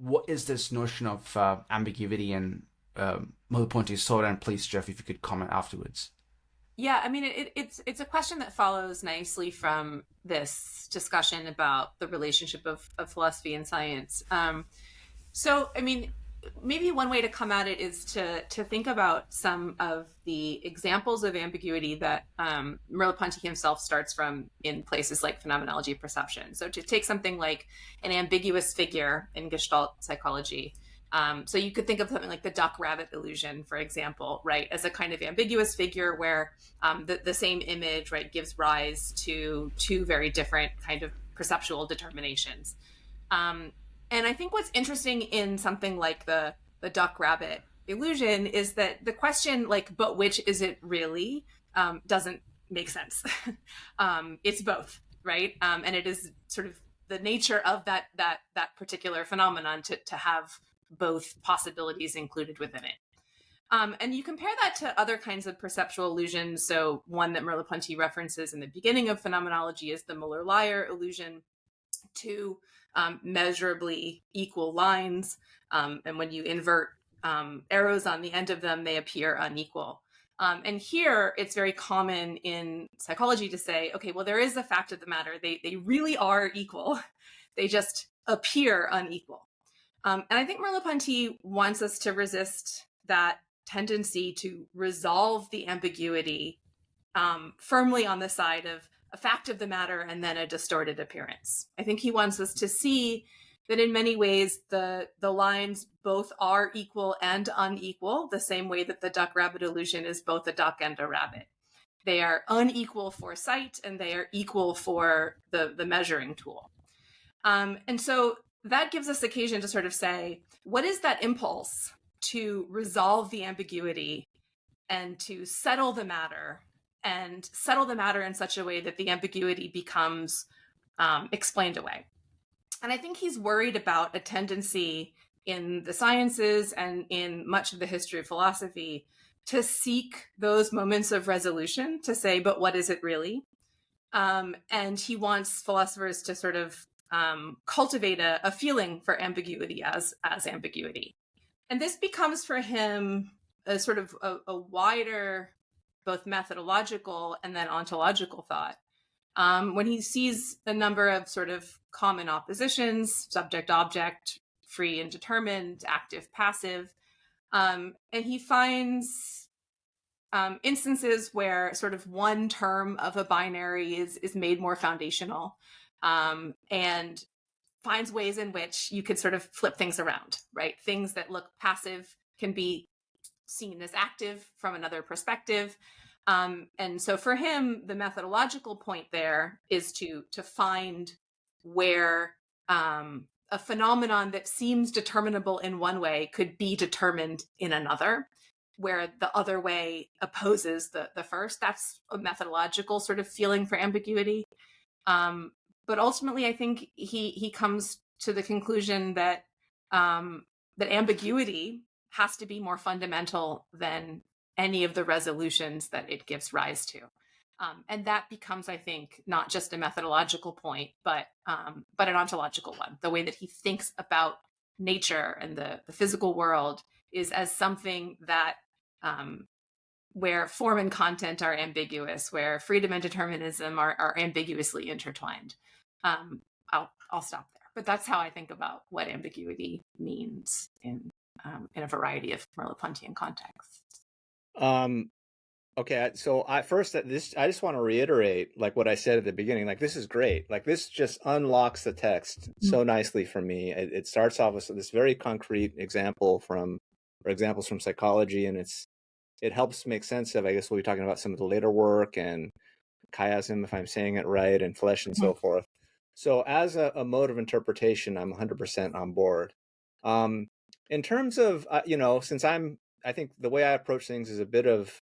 what is this notion of ambiguity and Merleau-Ponty thought? And please, Jeff, if you could comment afterwards. Yeah, I mean, it's a question that follows nicely from this discussion about the relationship of philosophy and science. So, I mean, maybe one way to come at it is to think about some of the examples of ambiguity that Merleau-Ponty himself starts from in places like phenomenology of perception. So to take something like an ambiguous figure in Gestalt psychology. So you could think of something like the duck-rabbit illusion, for example, right, as a kind of ambiguous figure where the same image, right, gives rise to two very different kind of perceptual determinations. And I think what's interesting in something like the duck rabbit illusion is that the question, like, but which is it really, doesn't make sense. It's both, right? And it is sort of the nature of that particular phenomenon to have both possibilities included within it. And you compare that to other kinds of perceptual illusions. So one that Merleau-Ponty references in the beginning of phenomenology is the Muller-Lyer illusion. Two measurably equal lines, and when you invert arrows on the end of them, they appear unequal. And here, it's very common in psychology to say, okay, well, there is a fact of the matter. They really are equal. They just appear unequal. And I think Merleau-Ponty wants us to resist that tendency to resolve the ambiguity firmly on the side of a fact of the matter and then a distorted appearance. I think he wants us to see that in many ways the lines both are equal and unequal, the same way that the duck-rabbit illusion is both a duck and a rabbit. They are unequal for sight and they are equal for the measuring tool. And so that gives us occasion to sort of say, what is that impulse to resolve the ambiguity and to settle the matter in such a way that the ambiguity becomes explained away? And I think he's worried about a tendency in the sciences and in much of the history of philosophy to seek those moments of resolution, to say, but what is it really? And he wants philosophers to sort of cultivate a feeling for ambiguity as ambiguity. And this becomes for him a sort of a wider, both methodological and then ontological thought. When he sees a number of sort of common oppositions, subject-object, free and determined, active-passive, and he finds instances where sort of one term of a binary is made more foundational, and finds ways in which you could sort of flip things around, right? Things that look passive can be seen as active from another perspective. And so for him, the methodological point there is to find where a phenomenon that seems determinable in one way could be determined in another, where the other way opposes the first. That's a methodological sort of feeling for ambiguity. But ultimately, I think he comes to the conclusion that that ambiguity has to be more fundamental than any of the resolutions that it gives rise to. And that becomes, I think, not just a methodological point, but an ontological one. The way that he thinks about nature and the physical world is as something that where form and content are ambiguous, where freedom and determinism are ambiguously intertwined. I'll stop there. But that's how I think about what ambiguity means in a variety of Merleau-Pontian contexts. Okay, so I just want to reiterate like what I said at the beginning. Like, this is great. Like, this just unlocks the text so nicely for me. It starts off with this very concrete examples from psychology, and it helps make sense of, I guess, we'll be talking about some of the later work and chiasm, if I'm saying it right, and flesh and so forth. So as a mode of interpretation, I'm 100% on board. In terms of, since I think the way I approach things is a bit of,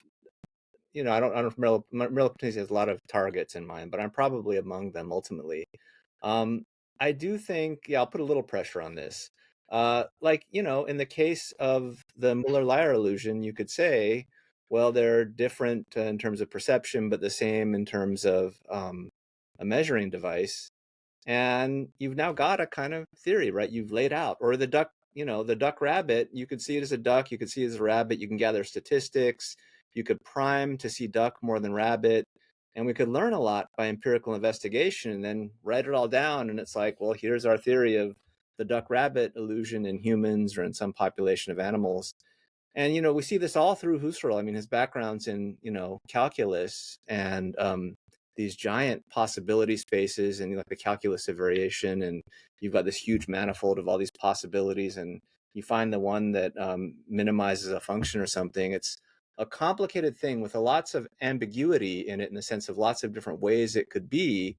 I don't know if Merleau-Ponty has a lot of targets in mind, but I'm probably among them ultimately. I do think, I'll put a little pressure on this. In the case of the Muller-Lyer illusion, you could say, well, they're different in terms of perception, but the same in terms of a measuring device. and you've now got a kind of theory, right? You've laid out. Or the duck, the duck rabbit, you could see it as a duck, you could see it as a rabbit, you can gather statistics, you could prime to see duck more than rabbit, and we could learn a lot by empirical investigation and then write it all down. And it's like, well, here's our theory of the duck rabbit illusion in humans or in some population of animals. And, we see this all through Husserl. I mean, his background's in, calculus and these giant possibility spaces and like the calculus of variation. And you've got this huge manifold of all these possibilities. And you find the one that minimizes a function or something. It's a complicated thing with lots of ambiguity in it, in the sense of lots of different ways it could be.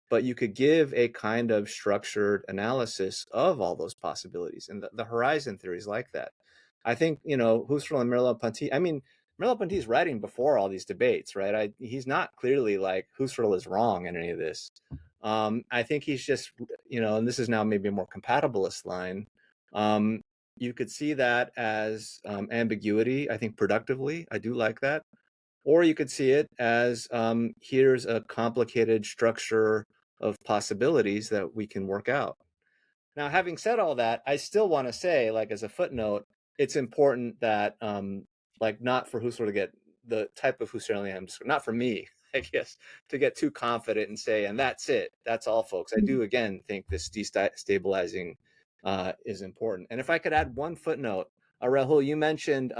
But you could give a kind of structured analysis of all those possibilities. And the horizon theory is like that. I think, Husserl and Merleau-Ponty, I mean, Merleau-Ponty is writing before all these debates, right? He's not clearly like Husserl is wrong in any of this. I think he's just, and this is now maybe a more compatibilist line. You could see that as ambiguity, I think productively. I do like that. Or you could see it as here's a complicated structure of possibilities that we can work out. Now, having said all that, I still want to say, like as a footnote, it's important that, like, not for Husserl to get the type of Husserlian, not for me, I guess, to get too confident and say, and that's it, that's all, folks. I do, again, think this destabilizing is important. And if I could add one footnote, Rahul, you mentioned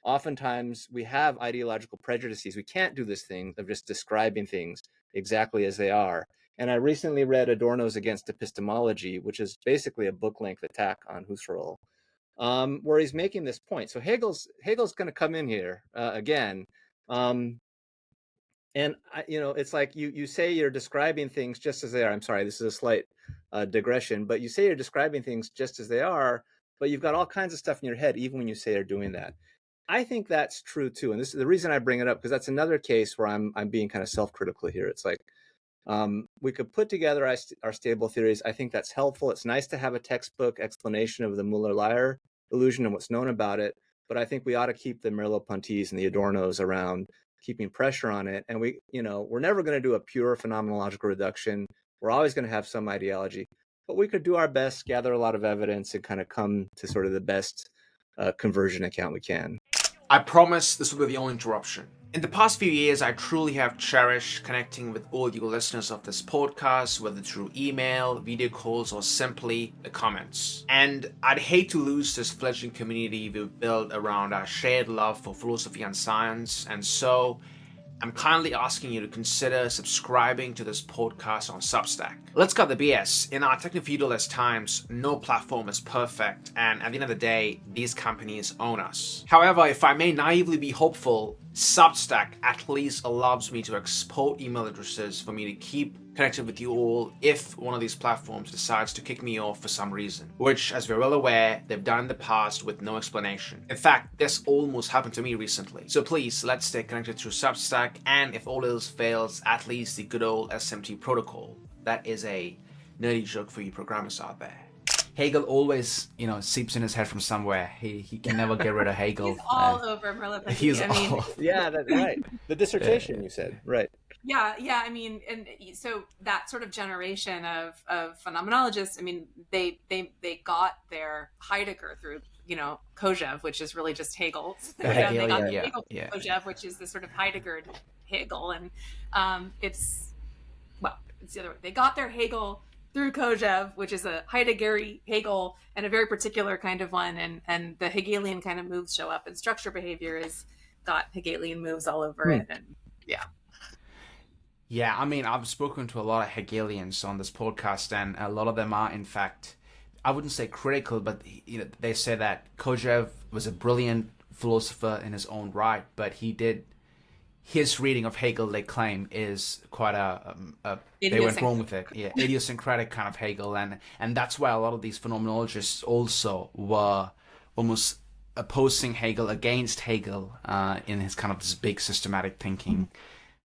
oftentimes we have ideological prejudices. We can't do this thing of just describing things exactly as they are. And I recently read Adorno's Against Epistemology, which is basically a book-length attack on Husserl, where he's making this point. So Hegel's going to come in here again, and it's like you say you're describing things just as they are. I'm sorry, this is a slight digression, but you say you're describing things just as they are, but you've got all kinds of stuff in your head even when you say you're doing that. I think that's true too, and this is the reason I bring it up, because that's another case where I'm being kind of self-critical here. It's like, we could put together our stable theories. I think that's helpful. It's nice to have a textbook explanation of the Muller-Lyer illusion and what's known about it, but I think we ought to keep the Merleau-Pontys and the Adornos around, keeping pressure on it. And we're never going to do a pure phenomenological reduction. We're always going to have some ideology, but we could do our best, gather a lot of evidence, and kind of come to sort of the best conversion account we can. I promise this will be the only interruption. In the past few years, I truly have cherished connecting with all you listeners of this podcast, whether through email, video calls, or simply the comments. And I'd hate to lose this fledgling community we've built around our shared love for philosophy and science, and so I'm kindly asking you to consider subscribing to this podcast on Substack. Let's cut the BS. In our techno-feudalist times, no platform is perfect, and at the end of the day, these companies own us. However, if I may naively be hopeful, Substack at least allows me to export email addresses for me to keep connected with you all if one of these platforms decides to kick me off for some reason, which, as we're well aware, they've done in the past with no explanation. In fact, this almost happened to me recently. So please, let's stay connected through Substack, and if all else fails, at least the good old SMT protocol. That is a nerdy joke for you programmers out there. Hegel always, seeps in his head from somewhere. He can never get rid of Hegel. He's all over Merleau-Ponty. Yeah, that's right. The dissertation, you said, right. Yeah. I mean, and so that sort of generation of phenomenologists, I mean, they got their Heidegger through, Kojev, which is really just Hegel. They got Hegel through Kojev, which is the sort of Heidegger Hegel, and it's the other way. They got their Hegel through Kojev, which is a Heideggerian Hegel and a very particular kind of one, and the Hegelian kind of moves show up, and structure behavior has got Hegelian moves all over it, and yeah. Yeah, I mean, I've spoken to a lot of Hegelians on this podcast, and a lot of them are, in fact, I wouldn't say critical, but they say that Kojev was a brilliant philosopher in his own right, but his reading of Hegel, they claim, is quite they went wrong with it. Yeah, idiosyncratic kind of Hegel, and that's why a lot of these phenomenologists also were almost opposing Hegel against Hegel in his kind of this big systematic thinking.